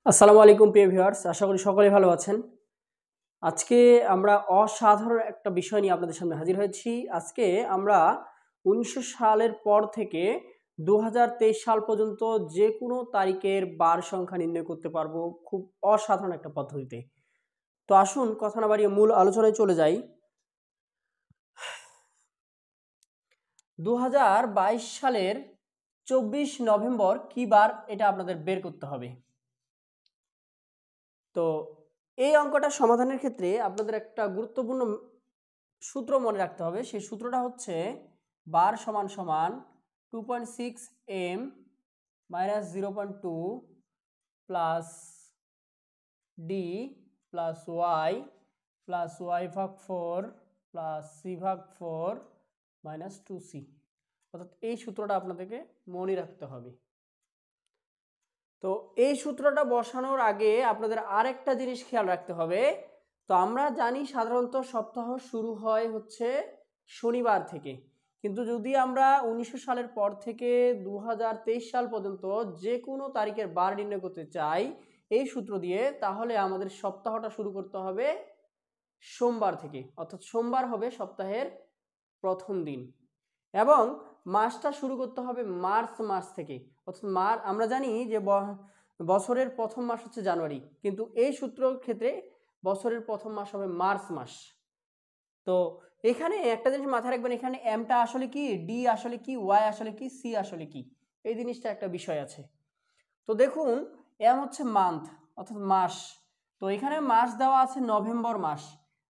আসসালামু আলাইকুম প্রিয় ভিউয়ার্স, আশা করি সকলেই ভালো আছেন। আজকে আমরা অসাধারণ একটা বিষয় নিয়ে আপনাদের সামনে হাজির হয়েছি। আজকে আমরা ১৯০০ সালের পর থেকে ২০২৩ সাল পর্যন্ত যে কোনো তারিখের বার সংখ্যা নির্ণয় করতে পারবো খুব অসাধারণ একটা পদ্ধতিতে। তো আসুন কথা না বাড়িয়ে মূল আলোচনায় চলে যাই। ২০২২ সালের ২৪ নভেম্বর কি বার এটা আপনাদের বের করতে হবে। তো এই অঙ্কটা সমাধানের ক্ষেত্রে আপনাদের একটা গুরুত্বপূর্ণ সূত্র মনে রাখতে হবে। সেই সূত্রটা হচ্ছে বার সমান সমান 2.6 m minus 0.2 plus D plus Y ভাগ 4 প্লাস সি ভাগ 4 মাইনাস 2c। অর্থাৎ এই সূত্রটা আপনাদেরকে মনে রাখতে হবে। তো এই সূত্রটা বসানোর আগে আপনাদের আরেকটা জিনিস খেয়াল রাখতে হবে। তো আমরা জানি সাধারণত সপ্তাহ শুরু হয় হচ্ছে শনিবার থেকে, কিন্তু যদি আমরা ১৯০০ সালের পর থেকে ২০২৩ সাল পর্যন্ত যে কোনো তারিখের বার নির্ণয় করতে চাই এই সূত্র দিয়ে, তাহলে আমাদের সপ্তাহটা শুরু করতে হবে সোমবার থেকে। অর্থাৎ সোমবার হবে সপ্তাহের প্রথম দিন এবং মাসটা শুরু করতে হবে মার্চ মাস থেকে। অর্থাৎ আমরা জানি যে বছরের প্রথম মাস হচ্ছে জানুয়ারি, কিন্তু এই সূত্রের ক্ষেত্রে বছরের প্রথম মাস হবে মার্চ মাস। তো এখানে একটা জিনিস মাথায় রাখবেন, এখানে এমটা আসলে কি, ডি আসলে কি, ওয়াই আসলে কি, সি আসলে কি, এই জিনিসটা একটা বিষয় আছে। তো দেখুন, এম হচ্ছে মান্থ অর্থাৎ মাস। তো এখানে মাস দেওয়া আছে নভেম্বর মাস।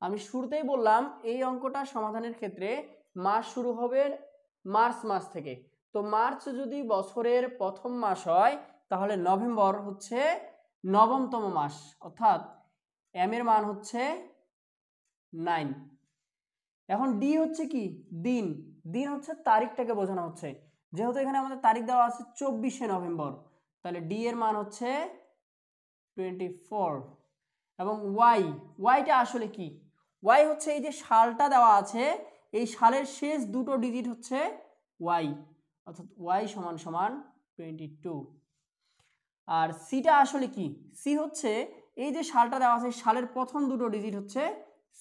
আমি শুরুতেই বললাম এই অঙ্কটা সমাধানের ক্ষেত্রে মাস শুরু হবে মার্চ মাস থেকে। তো মার্চ যদি বছরের প্রথম মাস হয় তাহলে নভেম্বর হচ্ছে নবমতম মাস, অর্থাৎ এম এর মান হচ্ছে 9। এখন ডি হচ্ছে কি, দিন। দিন হচ্ছে তারিখটাকে বোঝানো হচ্ছে। যেহেতু এখানে আমাদের তারিখ দেওয়া আছে 24শে নভেম্বর, তাহলে ডি এর মান হচ্ছে 24। এবং ওয়াইটা আসলে কি, ওয়াই হচ্ছে এই যে সালটা দেওয়া আছে, এই সালের শেষ দুটো ডিজিট হচ্ছে ওয়াই, অর্থাৎ ওয়াই সমান সমান 22। আর সিটা আসলে কি, সি হচ্ছে এই যে সালটা দেওয়া আছে সালের প্রথম দুটো ডিজিট হচ্ছে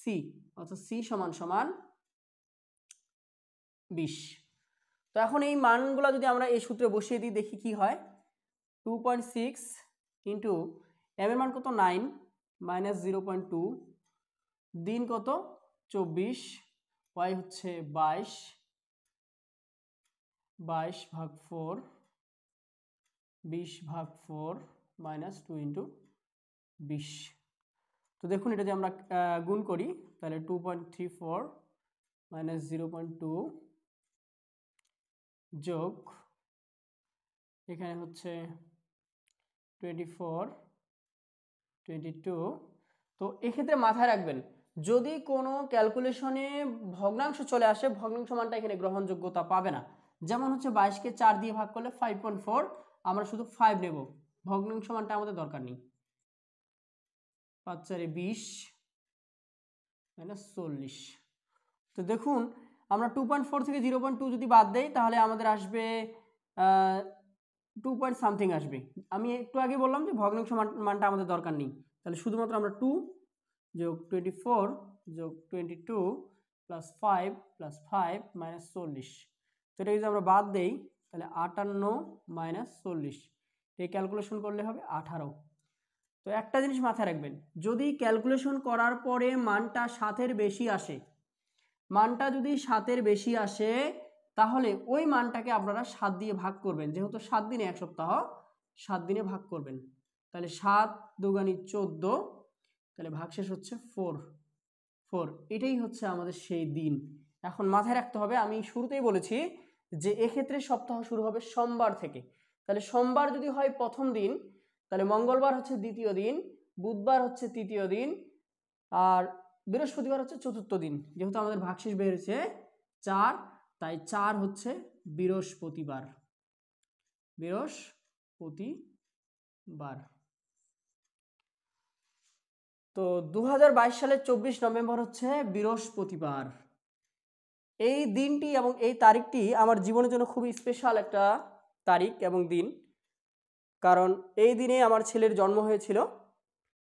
সি, অর্থাৎ সি সমান সমান 20। তো এখন এই মানগুলো যদি আমরা এই সূত্রে বসিয়ে দিই দেখি কি হয়। 2.6 ইন্টু এম এর মান কত 9 মাইনাস 0.2, দিন কত 24, ওয়াই হচ্ছে 22 ভাগ 4, 20 ভাগ 4 মাইনাস 2 ইন্টু 20। তো দেখুন এটা যদি আমরা গুণ করি তাহলে 2.34 মাইনাস 0.2 যোগ এখানে হচ্ছে 24 22। তো এক্ষেত্রে মাথায় রাখবেন, যদি কোনো ক্যালকুলেশনে ভগ্নাংশ চলে আসে, ভগ্নাংশ মানটা এখানে গ্রহণযোগ্যতা পাবে না। যেমন হচ্ছে 22কে 4 দিয়ে ভাগ করলে 5.4, আমরা শুধু 5 নেব, ভগ্নাংশ মানটা আমাদের দরকার নেই। 5 4 20 মাইনাস 40। তো দেখুন আমরা 2.4 থেকে 0.2 যদি বাদ দেই তাহলে আমাদের আসবে 2 পয়েন্ট সামথিং আসবে। আমি একটু আগে বললাম যে ভগ্নাংশ মানটা আমাদের দরকার নেই, তাহলে শুধুমাত্র আমরা 2 যোগ 24 যোগ 22 প্লাস 5 প্লাস 5 মাইনাস 40। তো এটা যদি আমরা বাদ দেই তাহলে 58 মাইনাস 40, এই ক্যালকুলেশন করলে হবে 18। তো একটা জিনিস মাথায় রাখবেন, যদি ক্যালকুলেশন করার পরে মানটা 7-এর বেশি আসে, মানটা যদি 7-এর বেশি আসে তাহলে ওই মানটাকে আপনারা 7 দিয়ে ভাগ করবেন। যেহেতু 7 দিনে 1 সপ্তাহ, 7 দিনে ভাগ করবেন। তাহলে 7 দুগুণে 14, তাহলে ভাগশেষ হচ্ছে 4। এটাই হচ্ছে আমাদের সেই দিন। এখন মাথায় রাখতে হবে, আমি শুরুতেই বলেছি যে এক্ষেত্রে সপ্তাহ শুরু হবে সোমবার থেকে। তাহলে সোমবার যদি হয় প্রথম দিন, তাহলে মঙ্গলবার হচ্ছে দ্বিতীয় দিন, বুধবার হচ্ছে তৃতীয় দিন, আর বৃহস্পতিবার হচ্ছে চতুর্থ দিন। যেহেতু আমাদের ভাগশেষ বের হয়েছে 4, তাই 4 হচ্ছে বৃহস্পতিবার। তো 2022 সালের 24 নভেম্বর হচ্ছে বৃহস্পতিবার। এই দিনটি এবং এই তারিখটি আমার জীবনের জন্য খুবই স্পেশাল একটা তারিখ এবং দিন। কারণ এই দিনে আমার ছেলের জন্ম হয়েছিল।